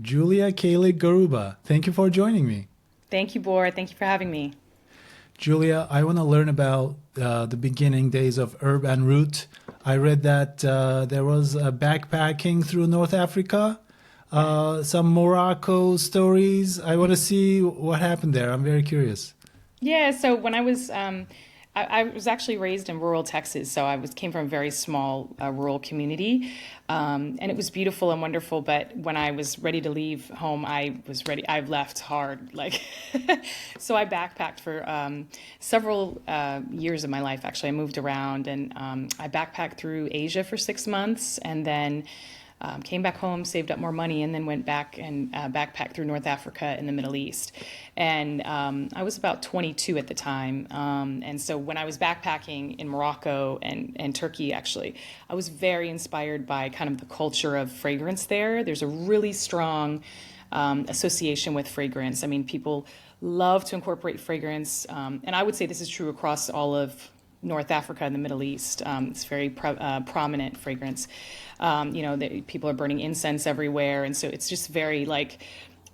Julia Kahlig-Garuba. Thank you for joining me. Thank you, Bor. Thank you for having me. Julia, I want to learn about the beginning days of Herb and Root. I read that there was a backpacking through North Africa, some Morocco stories. I want to see what happened there. I'm very curious. Yeah, so when I was actually raised in rural Texas, so came from a very small rural community, and it was beautiful and wonderful. But when I was ready to leave home, I was ready. I left hard, like, so I backpacked for several years of my life. Actually, I moved around, and I backpacked through Asia for 6 months, and then came back home, saved up more money, and then went back and backpacked through North Africa and the Middle East. And I was about 22 at the time. And so when I was backpacking in Morocco and Turkey, actually, I was very inspired by kind of the culture of fragrance there. There's a really strong association with fragrance. I mean, people love to incorporate fragrance. And I would say this is true across all of North Africa and the Middle East. It's very prominent fragrance. People are burning incense everywhere, and so it's just very like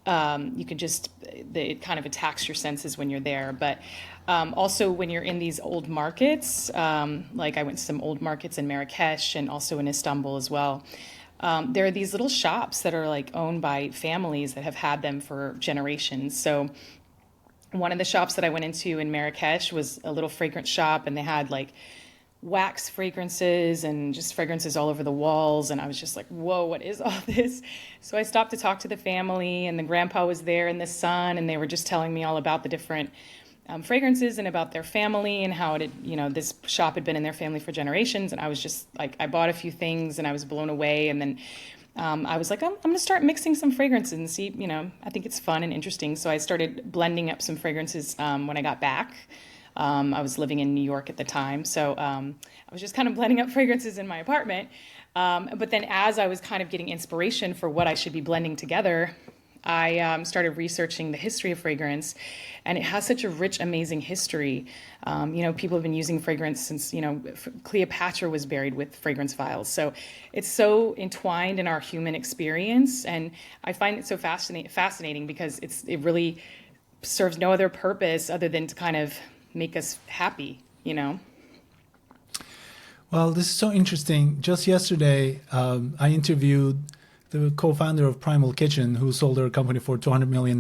you can just it kind of attacks your senses when you're there. But also when you're in these old markets, like I went to some old markets in Marrakesh and also in Istanbul as well. There are these little shops that are like owned by families that have had them for generations. So one of the shops that I went into in Marrakesh was a little fragrance shop, and they had like wax fragrances and just fragrances all over the walls. And I was just like, whoa, what is all this? So I stopped to talk to the family, and the grandpa was there and the son, and they were just telling me all about the different fragrances and about their family and how this shop had been in their family for generations. And I was just like, I bought a few things and I was blown away. And then I was like, I'm going to start mixing some fragrances and see, I think it's fun and interesting. So I started blending up some fragrances when I got back. I was living in New York at the time. So I was just kind of blending up fragrances in my apartment. But then as I was kind of getting inspiration for what I should be blending together, I started researching the history of fragrance, and it has such a rich, amazing history. People have been using fragrance since, Cleopatra was buried with fragrance vials. So it's so entwined in our human experience, and I find it so fascinating because it really serves no other purpose other than to kind of make us happy. Well, this is so interesting. Just yesterday, I interviewed the co-founder of Primal Kitchen, who sold her company for $200 million.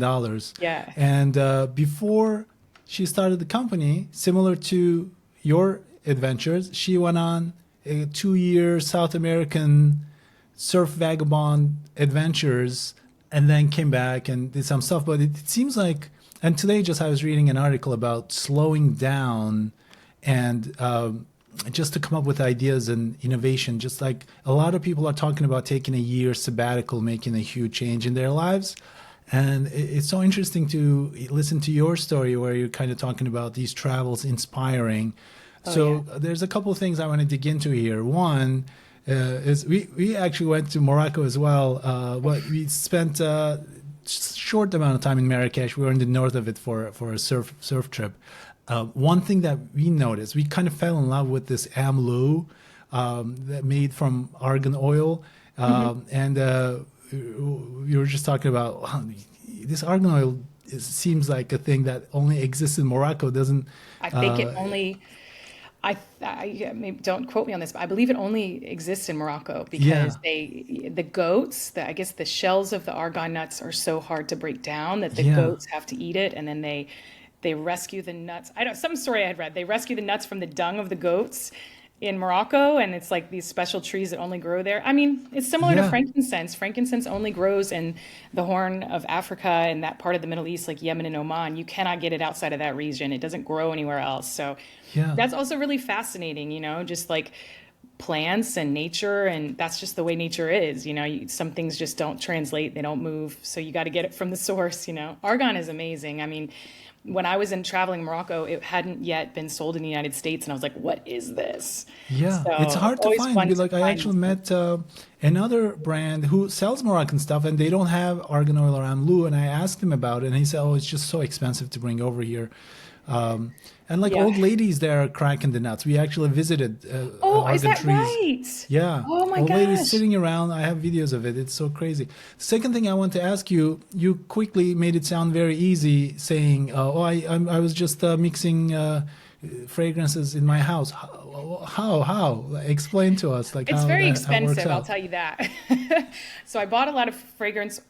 Yeah. And before she started the company, similar to your adventures, she went on a 2-year South American surf vagabond adventures and then came back and did some stuff. But it seems like, and today just I was reading an article about slowing down and just to come up with ideas and innovation. Just like a lot of people are talking about taking a year sabbatical, making a huge change in their lives. And it's so interesting to listen to your story where you're kind of talking about these travels inspiring. So Yeah. there's a couple of things I want to dig into here. One is we actually went to Morocco as well, but we spent a short amount of time in Marrakesh. We were in the north of it for a surf trip. One thing that we noticed, we kind of fell in love with this amlou that made from argan oil, and we were just talking about this argan oil. It seems like a thing that only exists in Morocco. Doesn't I think it only, maybe don't quote me on this, but I believe it only exists in Morocco yeah, because the goats, I guess the shells of the argan nuts are so hard to break down that the yeah. goats have to eat it, and then they rescue the nuts. I don't, some story I had read. They rescue the nuts from the dung of the goats in Morocco, and it's like these special trees that only grow there. I mean, it's similar to Yeah, frankincense. Frankincense only grows in the Horn of Africa and that part of the Middle East, like Yemen and Oman. You cannot get it outside of that region. It doesn't grow anywhere else. So yeah. that's also really fascinating, just like plants and nature, and that's just the way nature is. Some things just don't translate, they don't move, so you got to get it from the source. Argan is amazing. I mean, when I was in traveling Morocco, it hadn't yet been sold in the United States, and I was like, what is this? Yeah, it's So hard to always find. fun to Like I find. actually met another brand who sells Moroccan stuff, and they don't have argan oil or amlou. And I asked him about it, and he said, "Oh, it's just so expensive to bring over here." And like Yeah. old ladies there are cracking the nuts. We actually visited Oh, is argan that trees. right? Yeah, Oh my old ladies gosh. sitting around. I have videos of it. It's so crazy. Second thing I want to ask you, you quickly made it sound very easy, saying, "Oh, I was just mixing fragrances in my house." How? Explain to us like It's how very that how it works expensive, I'll out. tell you that. So I bought a lot of fragrance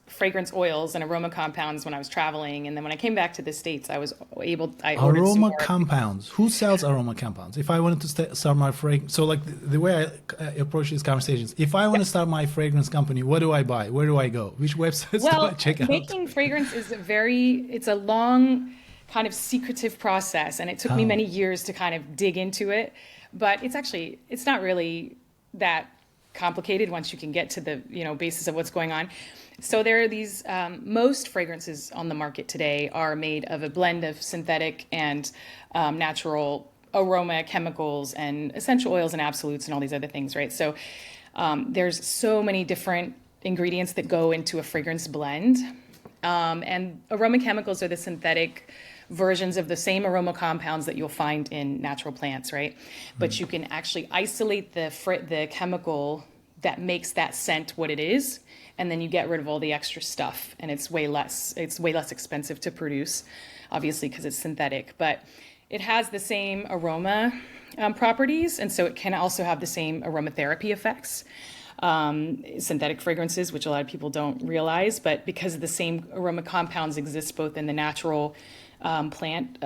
oils and aroma compounds when I was traveling, and then when I came back to the States, I ordered some Aroma more. compounds. Who sells aroma compounds? If I wanted to start my fragrance, so like the way I approach these conversations, if I want to start my fragrance company, what do I buy? Where do I go? Which websites do I Well, check out? making fragrance is it's a long, kind of secretive process, and it took me Oh, many years to kind of dig into it. But it's not really that complicated once you can get to the, basis of what's going on. So there are these, most fragrances on the market today are made of a blend of synthetic and natural aroma chemicals and essential oils and absolutes and all these other things, right? So there's so many different ingredients that go into a fragrance blend. And aroma chemicals are the synthetic versions of the same aroma compounds that you'll find in natural plants, right? But you can actually isolate the chemical that makes that scent what it is, and then you get rid of all the extra stuff, and it's way less expensive to produce, obviously because it's synthetic, but it has the same aroma properties, and so it can also have the same aromatherapy effects. Synthetic fragrances, which a lot of people don't realize, but because the same aroma compounds exist both in the natural plant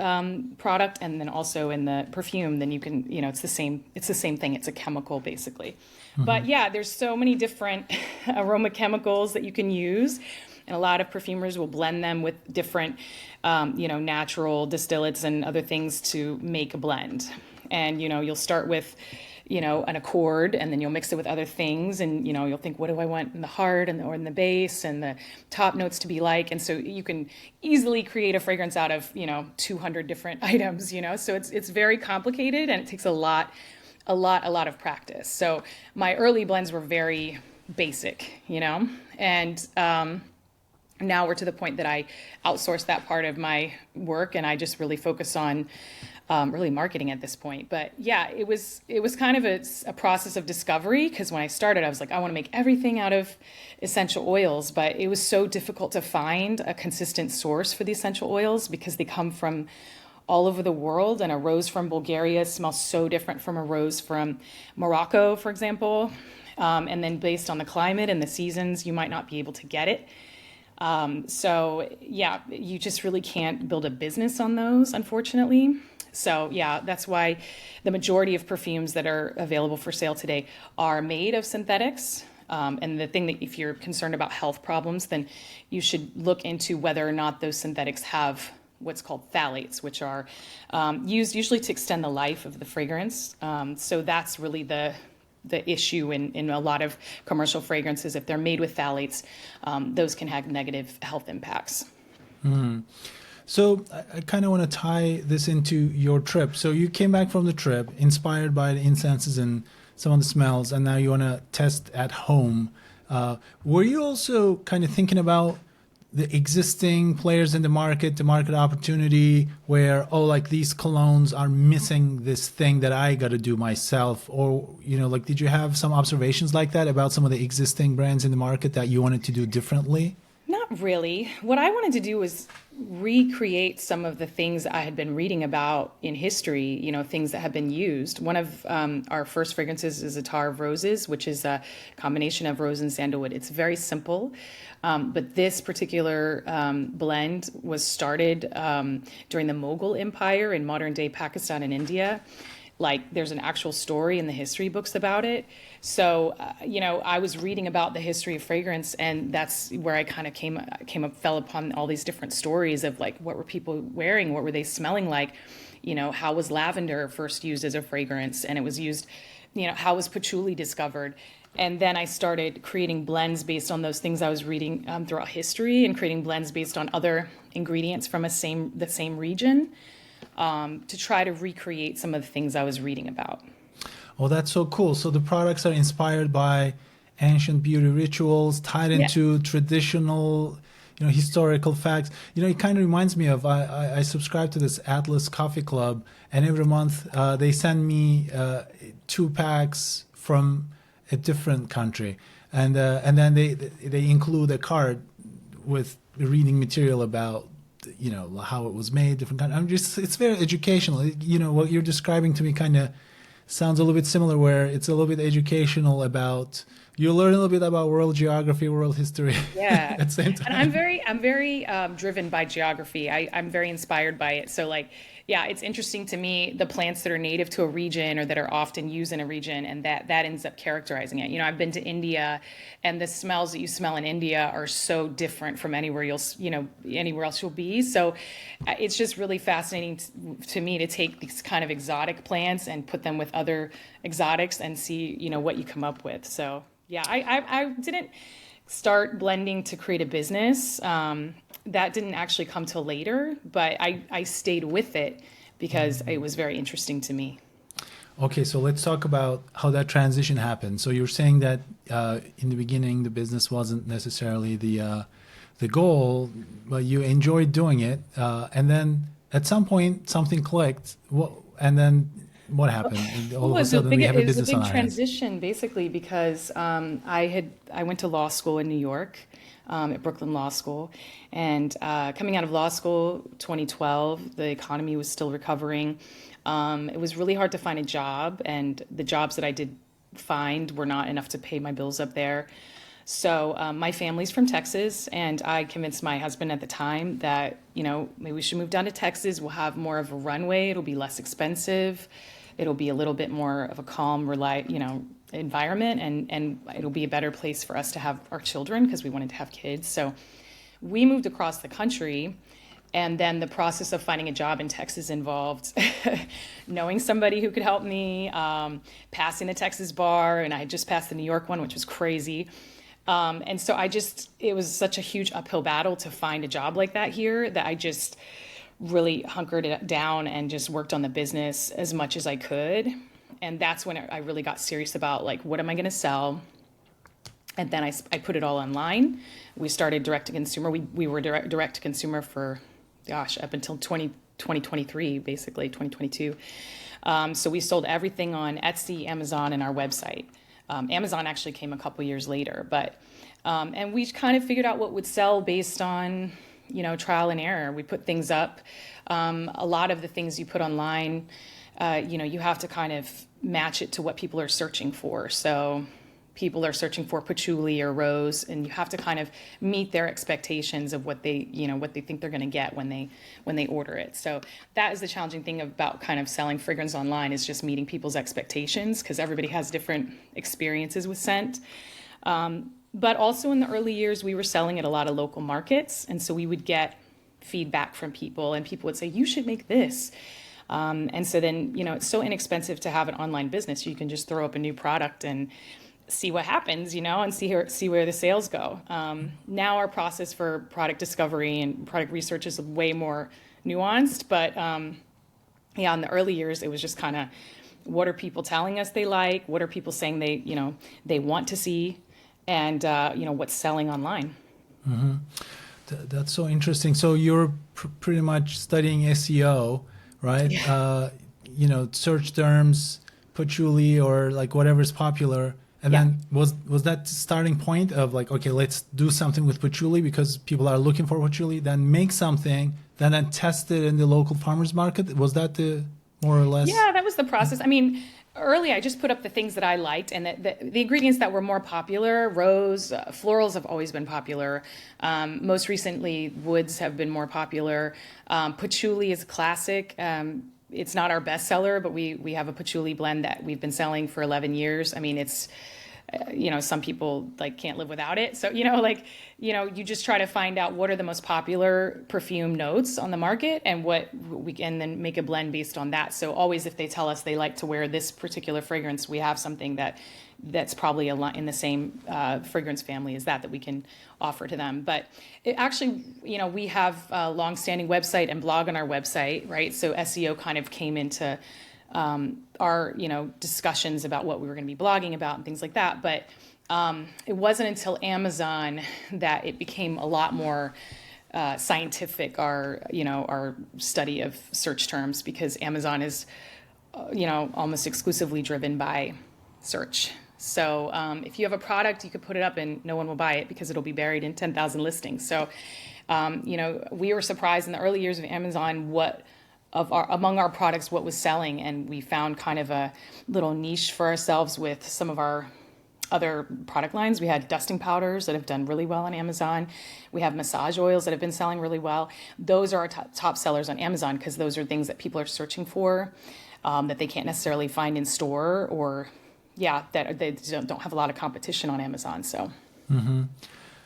product and then also in the perfume, then you can, it's the same thing. It's a chemical basically. But yeah, there's so many different aroma chemicals that you can use. And a lot of perfumers will blend them with different, natural distillates and other things to make a blend. And, you'll start with, an accord, and then you'll mix it with other things, and you'll think, what do I want in the heart or in the base and the top notes to be like? And so you can easily create a fragrance out of 200 different items. So it's very complicated, and it takes a lot of practice. So my early blends were very basic, and now we're to the point that I outsource that part of my work, and I just really focus on really marketing at this point. But yeah, it was kind of a process of discovery, because when I started, I was like, I want to make everything out of essential oils, but it was so difficult to find a consistent source for the essential oils because they come from all over the world, and a rose from Bulgaria smells so different from a rose from Morocco, for example. And then based on the climate and the seasons, you might not be able to get it. So yeah, you just really can't build a business on those, unfortunately. So yeah, that's why the majority of perfumes that are available for sale today are made of synthetics. And the thing that if you're concerned about health problems, then you should look into whether or not those synthetics have what's called phthalates, which are used usually to extend the life of the fragrance. So that's really the issue in a lot of commercial fragrances. If they're made with phthalates, those can have negative health impacts. So I kind of want to tie this into your trip. So you came back from the trip inspired by the incenses and some of the smells, and now you want to test at home. Were you also kind of thinking about the existing players in the market opportunity where, oh, like these colognes are missing this thing that I got to do myself? Or, like, did you have some observations like that about some of the existing brands in the market that you wanted to do differently? Not really. What I wanted to do was recreate some of the things I had been reading about in history, things that have been used. One of our first fragrances is Attar of Roses, which is a combination of rose and sandalwood. It's very simple, but this particular blend was started during the Mughal Empire in modern-day Pakistan and India. Like, there's an actual story in the history books about it. So, I was reading about the history of fragrance, and that's where I kind of fell upon all these different stories of like, what were people wearing? What were they smelling like? How was lavender first used as a fragrance? And it was used, how was patchouli discovered? And then I started creating blends based on those things I was reading throughout history, and creating blends based on other ingredients from the same region. To try to recreate some of the things I was reading about. Oh, that's so cool. So the products are inspired by ancient beauty rituals tied into traditional, historical facts. It kind of reminds me of I subscribe to this Atlas Coffee Club, and every month they send me 2 packs from a different country, and then they include a card with reading material about how it was made, different kind. It's very educational. What you're describing to me kind of sounds a little bit similar, where it's a little bit educational about, you learn a little bit about world geography, world history. Yeah. At the same time. And I'm very driven by geography. I'm very inspired by it. So like, yeah, it's interesting to me, the plants that are native to a region or that are often used in a region, and that ends up characterizing it. I've been to India, and the smells that you smell in India are so different from anywhere anywhere else you'll be. So it's just really fascinating to me to take these kind of exotic plants and put them with other exotics and see, what you come up with. So yeah, I didn't start blending to create a business. That didn't actually come till later, but I stayed with it because it was very interesting to me. Okay, so let's talk about how that transition happened. So you're saying that in the beginning, the business wasn't necessarily the goal, but you enjoyed doing it, and then at some point something clicked. And then what happened? And all of a sudden, we have a business on It was a our big hands. transition, basically, because I went to law school in New York, at Brooklyn Law School, and coming out of law school, 2012, the economy was still recovering. It was really hard to find a job, and the jobs that I did find were not enough to pay my bills up there. So my family's from Texas, and I convinced my husband at the time that, maybe we should move down to Texas. We'll have more of a runway. It'll be less expensive. It'll be a little bit more of a calm, environment, and it'll be a better place for us to have our children, because we wanted to have kids. So we moved across the country, and then the process of finding a job in Texas involved knowing somebody who could help me, passing the Texas bar, and I had just passed the New York one, which was crazy. And so it was such a huge uphill battle to find a job like that here, that I just really hunkered it down and just worked on the business as much as I could. And that's when I really got serious about, like, what am I going to sell? And then I put it all online. We started direct to consumer. We were direct to consumer for, up until 2023, basically 2022. So we sold everything on Etsy, Amazon, and our website. Amazon actually came a couple years later, and we kind of figured out what would sell based on, trial and error. We put things up. A lot of the things you put online, you have to kind of match it to what people are searching for. So people are searching for patchouli or rose, and you have to kind of meet their expectations of what they think they're going to get when they order it. So that is the challenging thing about kind of selling fragrance online, is just meeting people's expectations, because everybody has different experiences with scent. But also in the early years, we were selling at a lot of local markets, and so we would get feedback from people, and people would say, you should make this. And so then, it's so inexpensive to have an online business. You can just throw up a new product and see what happens, and see where the sales go. Now our process for product discovery and product research is way more nuanced, but in the early years, it was just kind of, what are people telling us they like? What are people saying they want to see? And, what's selling online. Mm-hmm. That's so interesting. So you're pretty much studying SEO, right? Yeah. Search terms, patchouli, or like whatever's popular. And then was that starting point of like, okay, let's do something with patchouli because people are looking for patchouli, then make something, then test it in the local farmers market? Was that the more or less? Yeah, that was the process. I mean, early, I just put up the things that I liked, and the ingredients that were more popular. Rose, florals have always been popular. Most recently, woods have been more popular. Patchouli is a classic. It's not our best seller, but we have a patchouli blend that we've been selling for 11 years. I mean, it's, some people like can't live without it. So, you just try to find out what are the most popular perfume notes on the market, and and then make a blend based on that. So always, if they tell us they like to wear this particular fragrance, we have something that's probably in the same fragrance family as that we can offer to them. But it actually, we have a long-standing website and blog on our website, right? So SEO kind of came into our, discussions about what we were going to be blogging about and things like that. But It wasn't until Amazon that it became a lot more scientific, our study of search terms, because Amazon is almost exclusively driven by search. So if you have a product, you could put it up and no one will buy it because it'll be buried in 10,000 listings. So we were surprised in the early years of Amazon among our products what was selling, and we found kind of a little niche for ourselves with some of our other product lines. We had dusting powders that have done really well on Amazon. We have massage oils that have been selling really well. Those are our top sellers on Amazon because those are things that people are searching for, that they can't necessarily find in store, or that they don't have a lot of competition on Amazon. So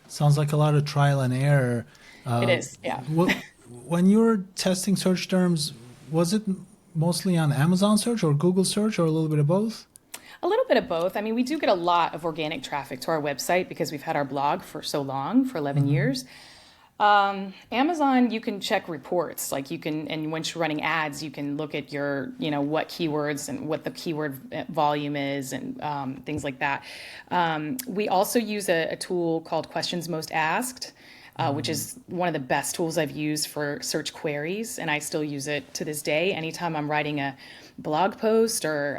Sounds like a lot of trial and error. it is, yeah. When you were testing search terms, was it mostly on Amazon search or Google search or a little bit of both? A little bit of both. I mean, we do get a lot of organic traffic to our website because we've had our blog for so long, for 11 years. Amazon, you can check reports, and once you're running ads, you can look at your, what keywords and what the keyword volume is, and things like that. We also use a tool called Questions Most Asked, which is one of the best tools I've used for search queries, and I still use it to this day. Anytime I'm writing a blog post or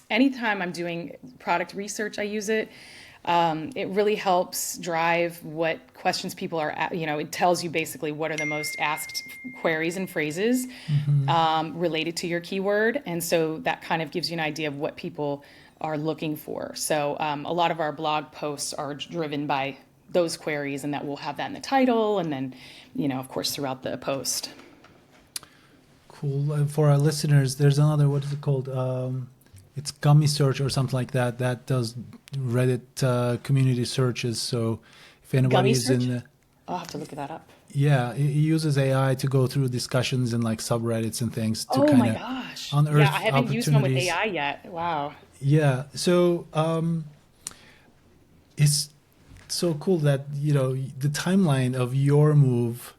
anytime I'm doing product research, I use it. It really helps drive what questions people are, it tells you basically what are the most asked queries and phrases related to your keyword. And so that kind of gives you an idea of what people are looking for. So a lot of our blog posts are driven by those queries, and that we'll have that in the title and then, of course, throughout the post. Cool. For our listeners, there's another, what is it called? It's Gummy Search or something like that. That does Reddit community searches. So if anybody is in, I'll have to look that up. Yeah, it uses AI to go through discussions in like subreddits and things to Oh my kind of gosh! unearth Yeah, I haven't used one with opportunities. AI yet. Wow. Yeah, so it's so cool that the timeline of your move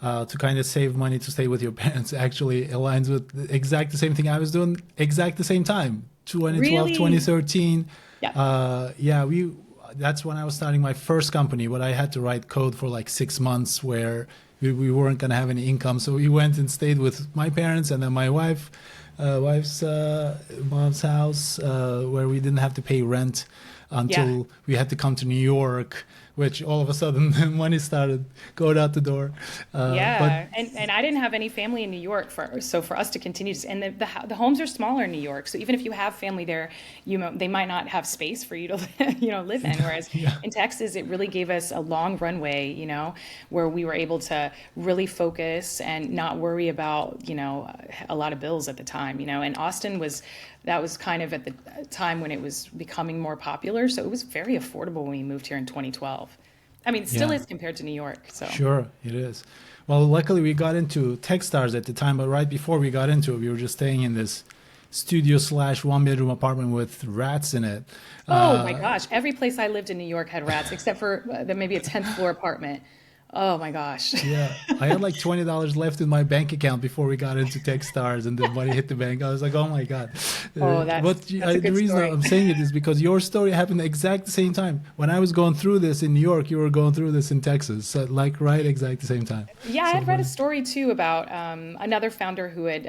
to kind of save money to stay with your parents actually aligns with exact the same thing I was doing exact the same time. 2012, Really? 2013. Yeah. That's when I was starting my first company, but I had to write code for like 6 months where we weren't going to have any income. So we went and stayed with my parents and then my wife's mom's house, where we didn't have to pay rent until we had to come to New York, which all of a sudden money started going out the door. And I didn't have any family in New York, so for us to continue to, and the homes are smaller in New York, so even if you have family there, they might not have space for you to live in. Whereas in Texas, it really gave us a long runway, where we were able to really focus and not worry about a lot of bills at the time. And Austin was kind of at the time when it was becoming more popular, so it was very affordable when we moved here in 2012. I mean, it still is compared to New York. So Sure, it is. Well, luckily we got into Techstars at the time, but right before we got into it, we were just staying in this studio / one-bedroom apartment with rats in it. Oh my gosh, every place I lived in New York had rats, except for maybe a 10th floor apartment. Oh my gosh. Yeah, I had like $20 left in my bank account before we got into Techstars, and the money hit the bank. I was like, oh my God. That's a good the reason story. I'm saying it is because your story happened exact the same time. When I was going through this in New York, you were going through this in Texas. So like right exact the same time. Yeah, I had read a story too about another founder who had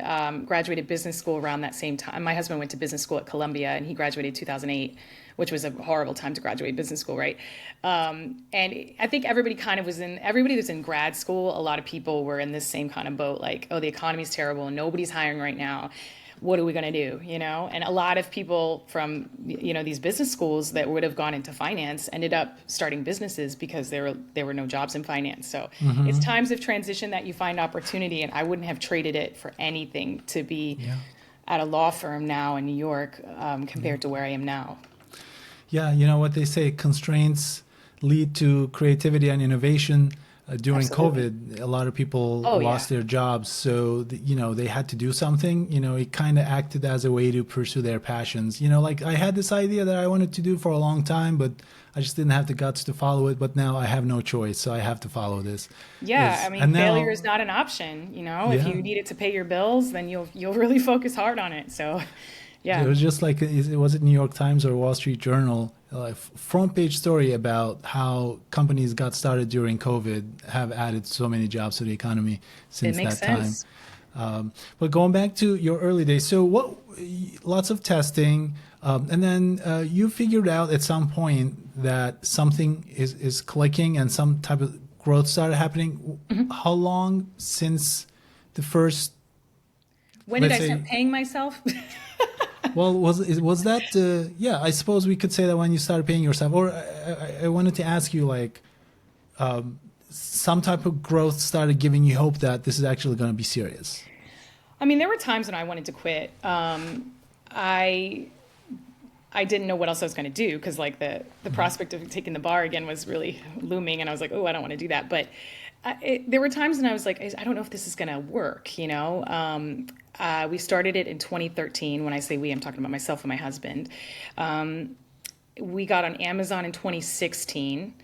graduated business school around that same time. My husband went to business school at Columbia, and he graduated 2008, which was a horrible time to graduate business school, right? And I think everybody that's in grad school, a lot of people were in this same kind of boat, like, oh, the economy's terrible and nobody's hiring right now. What are we going to do? And a lot of people from these business schools that would have gone into finance ended up starting businesses because there were no jobs in finance. So it's times of transition that you find opportunity, and I wouldn't have traded it for anything to be at a law firm now in New York compared to where I am now. Yeah, you know what they say, constraints lead to creativity and innovation. During Absolutely. COVID, a lot of people lost their jobs. So, they had to do something. It kind of acted as a way to pursue their passions. Like I had this idea that I wanted to do for a long time, but I just didn't have the guts to follow it. But now I have no choice, so I have to follow this. Yeah, I mean, And now- failure is not an option. If you need it to pay your bills, then you'll really focus hard on it. So, yeah. It was just like, was it New York Times or Wall Street Journal? front page story about how companies got started during COVID have added so many jobs to the economy It since makes that time. sense. But going back to your early days, so lots of testing, and then you figured out at some point that something is clicking and some type of growth started happening. How long since the first, When did let's I start say, paying myself? well, was that, yeah, I suppose we could say that when you started paying yourself, or I wanted to ask you, like, some type of growth started giving you hope that this is actually going to be serious. I mean, there were times when I wanted to quit. I I didn't know what else I was going to do because like the prospect of taking the bar again was really looming, and I was like, oh, I don't want to do that. But there were times when I was like, I don't know if this is going to work. You know, we started it in 2013. When I say we, I'm talking about myself and my husband. We got on Amazon in 2016.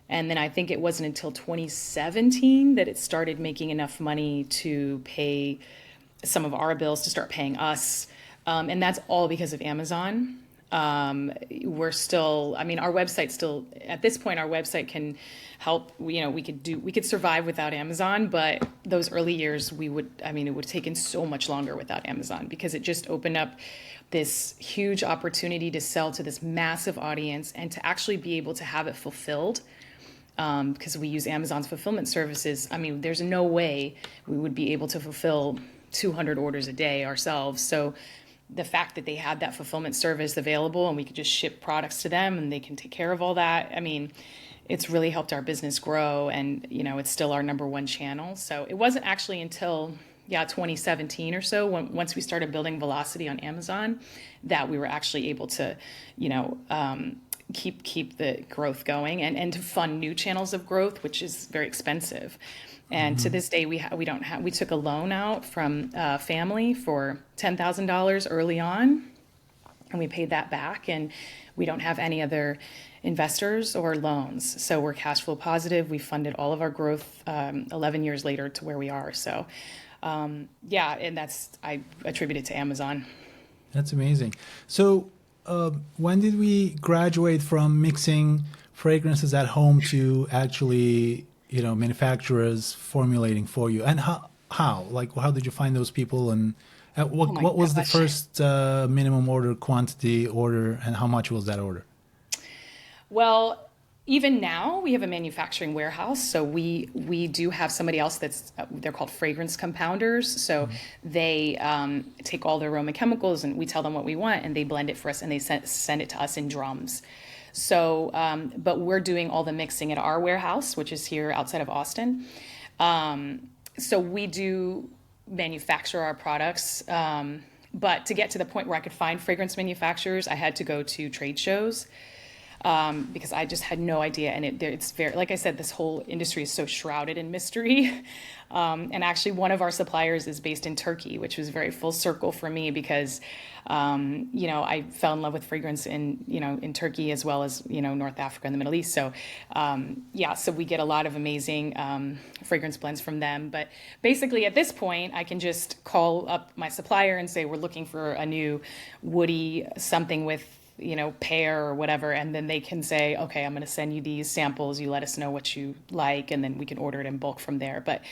And then I think it wasn't until 2017 that it started making enough money to pay some of our bills, to start paying us. And that's all because of Amazon. We're still, I mean, our website still, at this point, our website can help, you know, we could survive without Amazon, but those early years it would have taken so much longer without Amazon because it just opened up this huge opportunity to sell to this massive audience and to actually be able to have it fulfilled. Because we use Amazon's fulfillment services. I mean, there's no way we would be able to fulfill 200 orders a day ourselves. So the fact that they had that fulfillment service available and we could just ship products to them and they can take care of all that, I mean, it's really helped our business grow, and you know, it's still our number one channel. So it wasn't actually until 2017 or so, once we started building velocity on Amazon, that we were actually able to, you know, keep the growth going and to fund new channels of growth, which is very expensive. And to this day, we took a loan out from family for $10,000 early on, and we paid that back, and we don't have any other investors or loans. So we're cash flow positive. We funded all of our growth 11 years later to where we are. So and I attribute it to Amazon. That's amazing. So when did we graduate from mixing fragrances at home to actually, you know, manufacturers formulating for you? And how did you find those people? And what was the first minimum order quantity order, and how much was that order? Well, even now we have a manufacturing warehouse, so we do have somebody else that's they're called fragrance compounders. So they take all the aroma chemicals, and we tell them what we want, and they blend it for us, and they send it to us in drums. So, but we're doing all the mixing at our warehouse, which is here outside of Austin. So we do manufacture our products, but to get to the point where I could find fragrance manufacturers, I had to go to trade shows. Because I just had no idea. And it's very, like I said, this whole industry is so shrouded in mystery. And actually one of our suppliers is based in Turkey, which was very full circle for me because, you know, I fell in love with fragrance in Turkey as well as, you know, North Africa and the Middle East. So, so we get a lot of amazing fragrance blends from them. But basically at this point, I can just call up my supplier and say, we're looking for a new woody something with, you know, pear or whatever, and then they can say, okay, I'm going to send you these samples, you let us know what you like, and then we can order it in bulk from there. But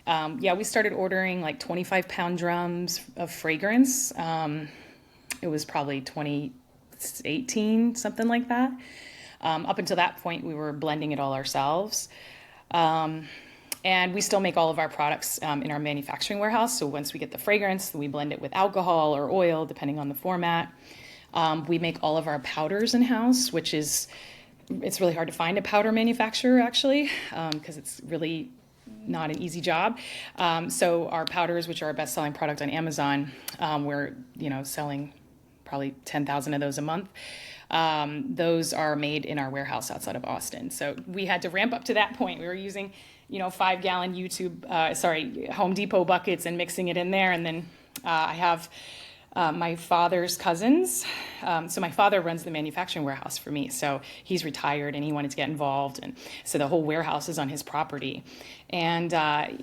we started ordering like 25-pound drums of fragrance. It was probably 2018, something like that. Up until that point, we were blending it all ourselves. And we still make all of our products in our manufacturing warehouse. So once we get the fragrance, we blend it with alcohol or oil, depending on the format. We make all of our powders in-house, it's really hard to find a powder manufacturer actually, because it's really not an easy job. So our powders, which are our best-selling product on Amazon, we're, you know, selling probably 10,000 of those a month. Those are made in our warehouse outside of Austin. So we had to ramp up to that point. We were using, you know, 5-gallon Home Depot buckets and mixing it in there. And then I have my father's cousins. So my father runs the manufacturing warehouse for me. So he's retired and he wanted to get involved. And so the whole warehouse is on his property. And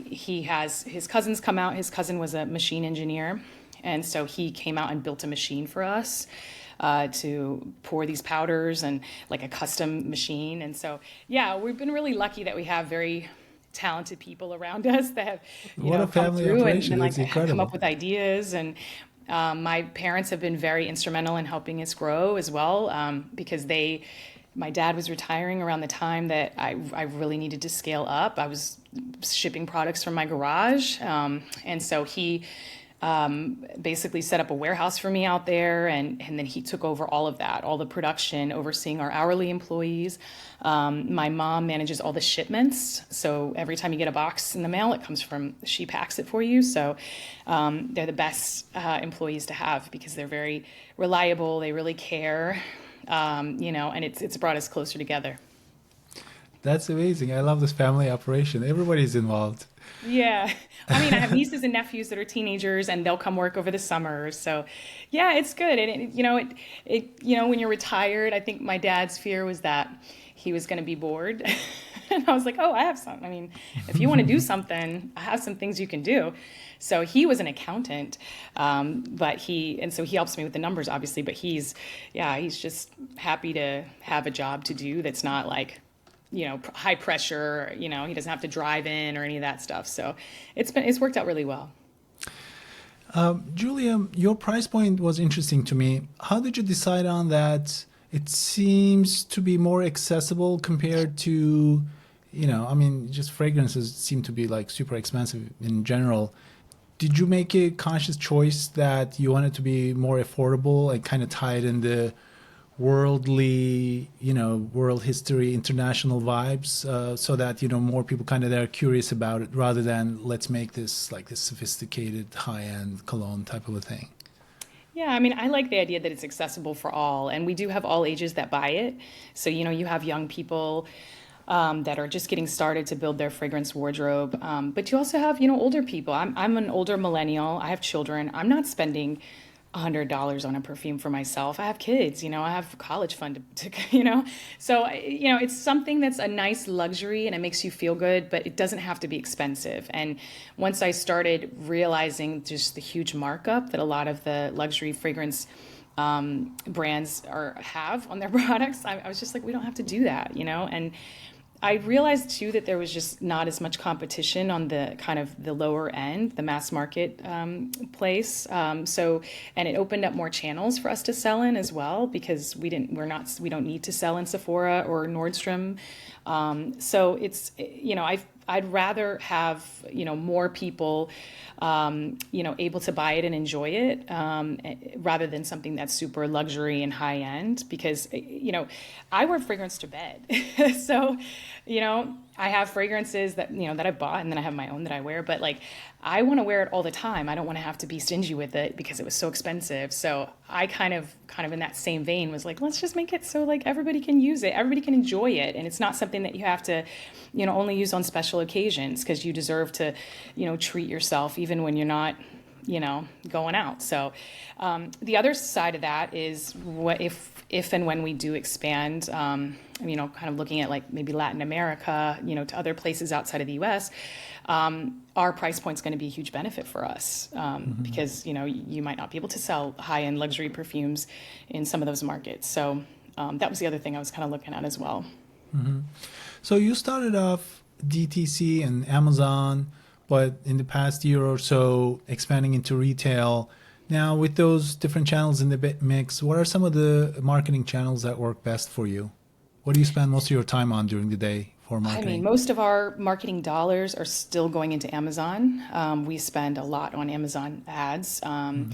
he has his cousins come out. His cousin was a machine engineer. And so he came out and built a machine for us. to pour these powders and like a custom machine. And so, yeah, we've been really lucky that we have very talented people around us that have, What a come family through operation. and like That's have come incredible. up with ideas. And my parents have been very instrumental in helping us grow as well, because my dad was retiring around the time that I really needed to scale up. I was shipping products from my garage. And so he basically set up a warehouse for me out there. And then he took over all of that, all the production, overseeing our hourly employees. My mom manages all the shipments. So every time you get a box in the mail, she packs it for you. So they're the best employees to have because they're very reliable. They really care, and it's brought us closer together. That's amazing. I love this family operation. Everybody's involved. Yeah. I mean, I have nieces and nephews that are teenagers and they'll come work over the summer. So, yeah, it's good. And when you're retired, I think my dad's fear was that he was going to be bored. And I was like, "Oh, I have some. I mean, if you want to do something, I have some things you can do." So he was an accountant, so he helps me with the numbers, obviously, but he's just happy to have a job to do that's not like, high pressure, he doesn't have to drive in or any of that stuff. So it's worked out really well. Julia, your price point was interesting to me. How did you decide on that? It seems to be more accessible compared to, I mean, just fragrances seem to be like super expensive in general. Did you make a conscious choice that you wanted to be more affordable and kind of tie it in the worldly, world history, international vibes, so that, more people kind of are curious about it rather than let's make this like this sophisticated high-end cologne type of a thing? Yeah, I mean, I like the idea that it's accessible for all, and we do have all ages that buy it. So, you have young people that are just getting started to build their fragrance wardrobe, but you also have, older people. I'm an older millennial. I have children. I'm not spending $100 on a perfume for myself. I have kids, I have college fund so, it's something that's a nice luxury and it makes you feel good, but it doesn't have to be expensive. And once I started realizing just the huge markup that a lot of the luxury fragrance brands have on their products, I was just like, we don't have to do that, and I realized too that there was just not as much competition on the kind of the lower end, the mass market place. And it opened up more channels for us to sell in as well, because we don't need to sell in Sephora or Nordstrom. So it's, I'd rather have, more people, able to buy it and enjoy it, rather than something that's super luxury and high end, because, I wear fragrance to bed. So, I have fragrances that, that I bought, and then I have my own that I wear, but like, I want to wear it all the time. I don't want to have to be stingy with it because it was so expensive. So I kind of in that same vein was like, let's just make it so like everybody can use it. Everybody can enjoy it. And it's not something that you have to, only use on special occasions, because you deserve to, treat yourself even when you're not, going out. So the other side of that is what if and when we do expand, kind of looking at like maybe Latin America, to other places outside of the US, our price point's going to be a huge benefit for us, because, you might not be able to sell high-end luxury perfumes in some of those markets. So that was the other thing I was kind of looking at as well. So you started off DTC and Amazon, but in the past year or so, expanding into retail. Now, with those different channels in the mix, what are some of the marketing channels that work best for you? What do you spend most of your time on during the day for I mean, marketing? most of our marketing dollars are still going into Amazon. We spend a lot on Amazon ads, and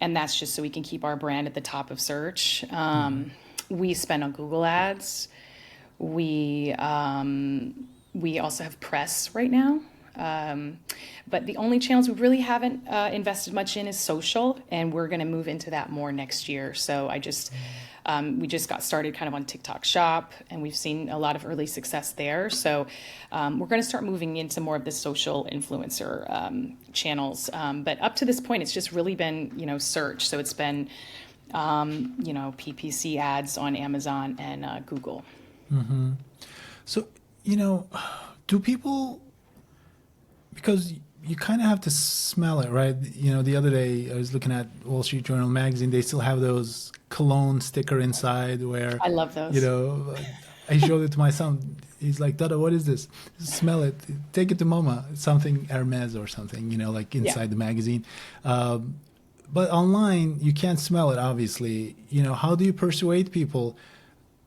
that's just so we can keep our brand at the top of search. We spend on Google ads. We also have press right now. But the only channels we really haven't invested much in is social, and we're going to move into that more next year. So we just got started kind of on TikTok Shop, and we've seen a lot of early success there. So we're going to start moving into more of the social influencer channels. But up to this point, it's just really been, search. So it's been, PPC ads on Amazon and Google. So, do people, because you kind of have to smell it, right? You know, the other day I was looking at Wall Street Journal magazine. They still have those cologne sticker inside where, I love you those. know, I showed it to my son. He's like, Dada, what is this? Smell it. Take it to mama. It's something Hermes or something, you know, like Yeah. inside the magazine. But online, you can't smell it, obviously. You know, how do you persuade people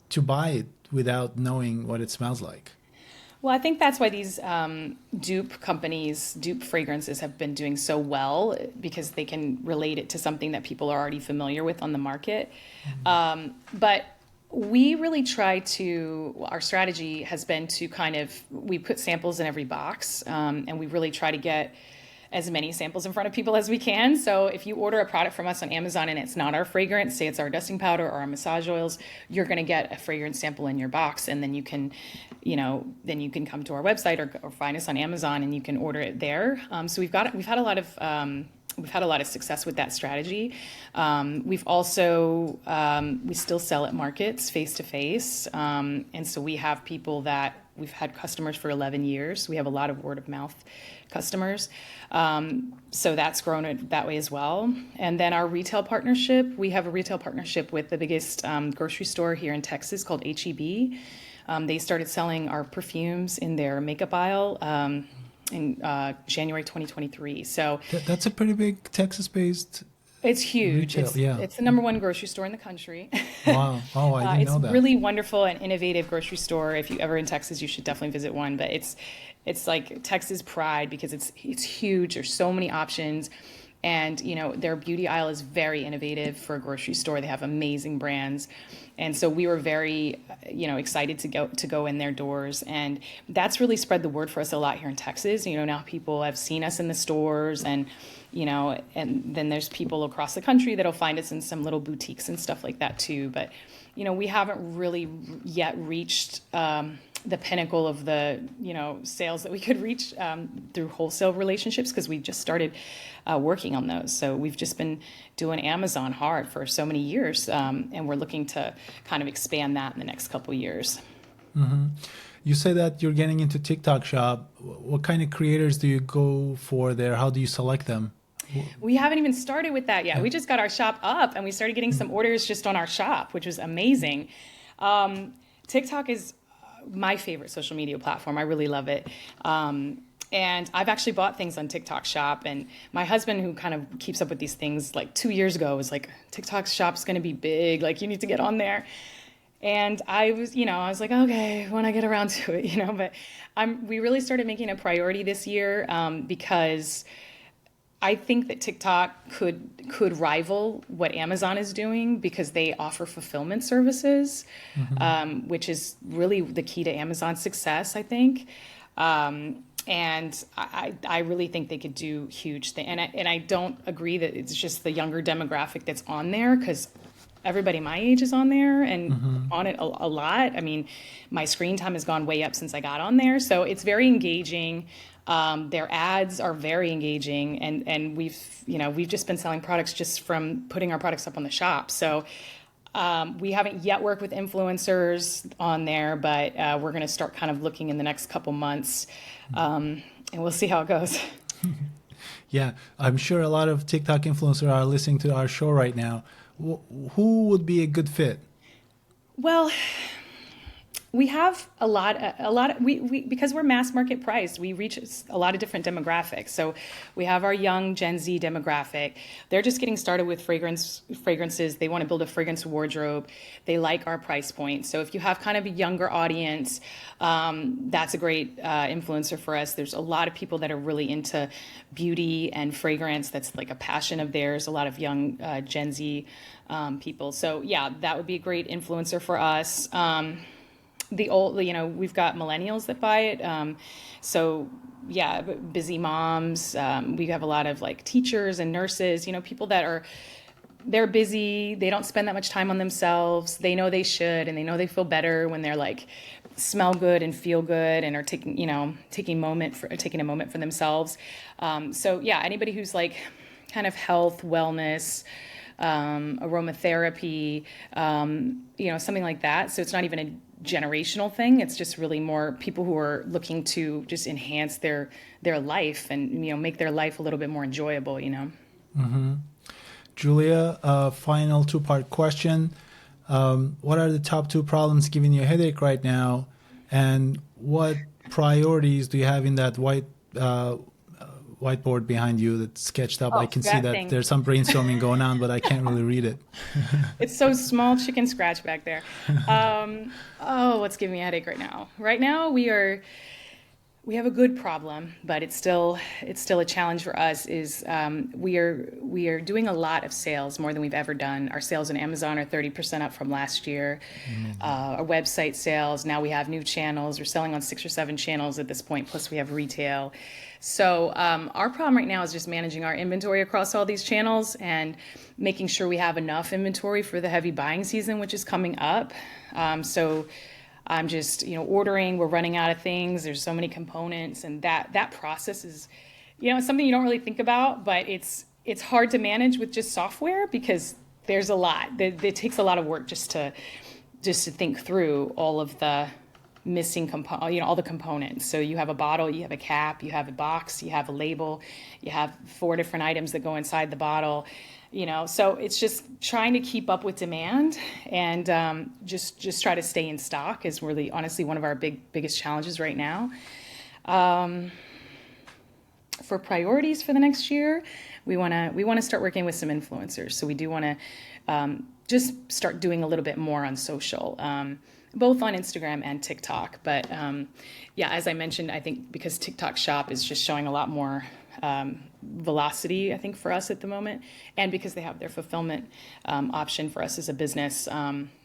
to buy it without knowing what it smells like? Well, I think that's why these dupe companies, dupe fragrances have been doing so well because they can relate it to something that people are already familiar with on the market. But we really try to, our strategy has been to kind of, we put samples in every box and we really try to get as many samples in front of people as we can. So if you order a product from us on Amazon and it's not our fragrance, say it's our dusting powder or our massage oils, you're going to get a fragrance sample in your box, and then you can, then you can come to our website or find us on Amazon and you can order it there. So we've had a lot of success with that strategy. We've also we still sell at markets face to face, and so we have people that we've had customers for 11 years. We have a lot of word of mouth customers. So that's grown it that way as well. And then our retail partnership, we have a retail partnership with the biggest grocery store here in Texas called HEB. They started selling our perfumes in their makeup aisle in January 2023. So That's a pretty big Texas-based it's huge. retail. Yeah. It's the number one grocery store in the country. Wow. Oh, I didn't It's know that. really wonderful and innovative grocery store. If you ever in Texas, you should definitely visit one. But it's like Texas pride because it's huge. There's so many options, and their beauty aisle is very innovative for a grocery store. They have amazing brands, and so we were very excited to go in their doors, and that's really spread the word for us a lot here in Texas. Now people have seen us in the stores, and and then there's people across the country that'll find us in some little boutiques and stuff like that too. But we haven't really yet reached the pinnacle of the sales that we could reach through wholesale relationships, because we just started working on those. So we've just been doing Amazon hard for so many years, and we're looking to kind of expand that in the next couple of years. You say that you're getting into TikTok shop. What kind of creators do you go for there? How do you select them? We haven't even started with that yet. We just got our shop up and we started getting some orders just on our shop, which was amazing. TikTok is my favorite social media platform. I really love it. And I've actually bought things on TikTok shop, and my husband, who kind of keeps up with these things, like 2 years ago was like, TikTok shop's going to be big. Like, you need to get on there. And I was like, okay, when I get around to it, but we really started making a priority this year because I think that TikTok could rival what Amazon is doing, because they offer fulfillment services, which is really the key to Amazon's success, I think. And I really think they could do huge things. And I don't agree that it's just the younger demographic that's on there, because everybody my age is on there and on it a lot. I mean, my screen time has gone way up since I got on there. So it's very engaging. Their ads are very engaging, and we've just been selling products just from putting our products up on the shop. So we haven't yet worked with influencers on there, but we're going to start kind of looking in the next couple months, and we'll see how it goes. Yeah, I'm sure a lot of TikTok influencers are listening to our show right now. Who would be a good fit? Well, we have a lot of, we because we're mass market priced, we reach a lot of different demographics. So we have our young Gen Z demographic. They're just getting started with fragrances. They want to build a fragrance wardrobe. They like our price point. So if you have kind of a younger audience, that's a great influencer for us. There's a lot of people that are really into beauty and fragrance. That's like a passion of theirs. A lot of young Gen Z people. So yeah, that would be a great influencer for us. We've got millennials that buy it. So yeah, busy moms. We have a lot of like teachers and nurses, people that they're busy. They don't spend that much time on themselves. They know they should, and they know they feel better when they're like smell good and feel good and are taking a moment for themselves. So yeah, anybody who's like kind of health, wellness, aromatherapy, something like that. So it's not even a generational thing. It's just really more people who are looking to just enhance their life and, make their life a little bit more enjoyable, Julia, final two-part question. What are the top two problems giving you a headache right now? And what priorities do you have in that whiteboard behind you that's sketched up? I can see that there's some brainstorming going on, but I can't really read it. It's so small, chicken scratch back there. What's giving me a headache right now? Right now, we have a good problem, but it's still a challenge for us. We are doing a lot of sales, more than we've ever done. Our sales on Amazon are 30% up from last year. Our website sales, now we have new channels. We're selling on 6 or 7 channels at this point, plus we have retail. So our problem right now is just managing our inventory across all these channels and making sure we have enough inventory for the heavy buying season, which is coming up. So I'm just, ordering, we're running out of things. There's so many components, and that process is, it's something you don't really think about, but it's hard to manage with just software because there's a lot. It takes a lot of work just to think through all of the missing all the components. So you have a bottle, you have a cap, you have a box, you have a label, you have 4 different items that go inside the bottle. So it's just trying to keep up with demand and just try to stay in stock is really honestly one of our biggest challenges right now. For priorities for the next year, we want to start working with some influencers. So we do want to just start doing a little bit more on social, both on Instagram and TikTok. But as I mentioned, I think because TikTok Shop is just showing a lot more velocity, I think, for us at the moment, and because they have their fulfillment option for us as a business,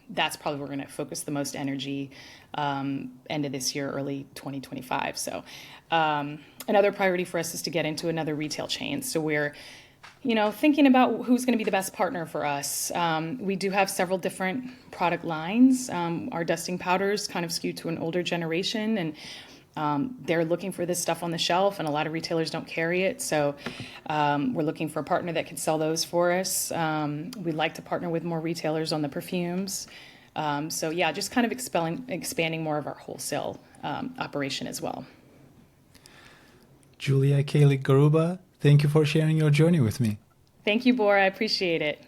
that's probably where we're going to focus the most energy end of this year, early 2025. So another priority for us is to get into another retail chain. So we're thinking about who's going to be the best partner for us. We do have several different product lines. Our dusting powders kind of skew to an older generation, and they're looking for this stuff on the shelf, and a lot of retailers don't carry it. So we're looking for a partner that can sell those for us. We'd like to partner with more retailers on the perfumes. Just kind of expanding more of our wholesale operation as well. Julia Kahlig-Garuba, thank you for sharing your journey with me. Thank you, Bora. I appreciate it.